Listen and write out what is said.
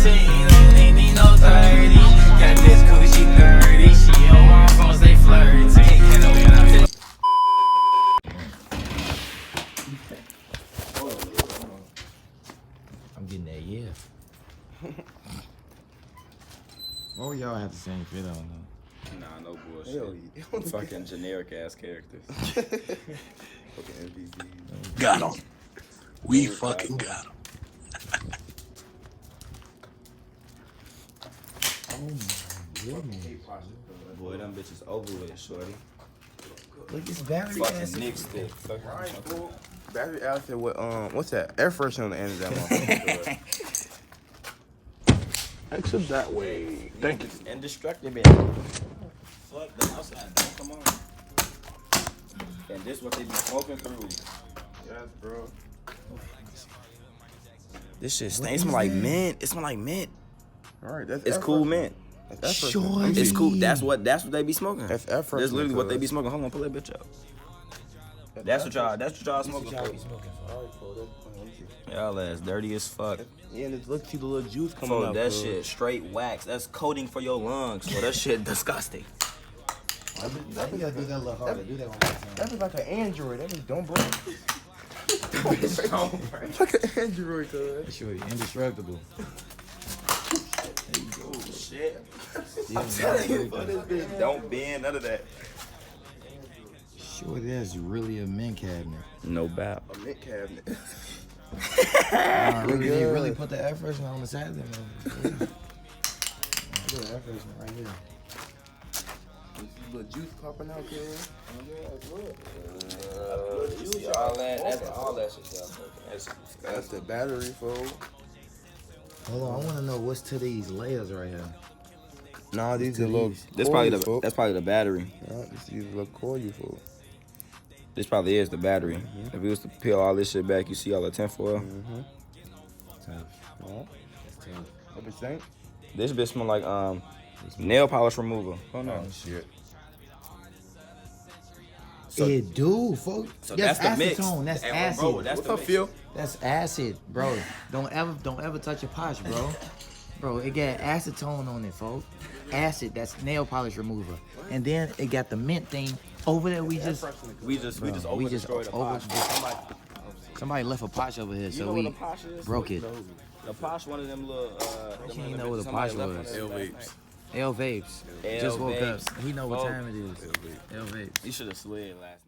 don't need no 30. Got this cool, she nerdy. She on my phone, stay flirty. I'm getting that, yeah. What would y'all have the same fit on, though? Nah, no bullshit. Fucking generic ass characters. Fucking MVP. Got him. We fucking got him. Oh my goodness. Boy, them bitches over with, shorty. Look, it's battery Fucking acid. Nick stick. Fucking Battery acid with what's that? Air freshener on the end of that motherfucker. Exit that way. Thank you. Indestructible. Fuck the outside, don't come on. And this what they be smoking through. Yes, bro. This shit stinks. It smell like mint. It smell like mint. All right, that's It's cool mint. That's air Sure. freshener. It's cool. That's what they be smoking. That's air freshener. That's literally what they be smoking. Hold on, pull that bitch out. That's what y'all smoking for. Y'all ass dirty as fuck. Yeah, and look, see the little juice coming For out. that bro. shit straight wax. That's coating for your lungs. So that shit disgusting. I think I do that a little harder. Do that one more time. That was like an Android. That was don't break. Like an Android, cuz. That shit indestructible. There you go. Shit. Yeah, I'm telling you, but this bitch don't bend, none of that. Sure, that's really a mint cabinet. No bap. A mint cabinet. Really, they really put the air freshener on the side of them. Look at the air freshener right here. Little juice popping out, cuz. You see all that shit. That's the battery, folks. Hold on, I want to know what's to these layers right here. Nah, these are little. That's probably the battery. Nah, these little coil, folks. This probably is the battery. If we was to peel all this shit back, you see all the tinfoil. What it think? This bitch smell like nail polish remover. Hold on. Oh shit. So- It do, folks. So that's that's the mix. acetone. That's Hey, acid. bro, that's What's the up, mix. Phil? That's acid, bro. Don't ever touch your posh, bro. Bro, it got acetone on it, folks. Acid, that's nail polish remover. And then it got the mint thing over there. We just over destroyed the posh. somebody left a posh over here, You so know we what a posh is? broke it. The posh, one of them little. She didn't know what a posh was. L Vapes. L Just woke Vapes. up. He know what time it is. L Vapes. You should have slid last.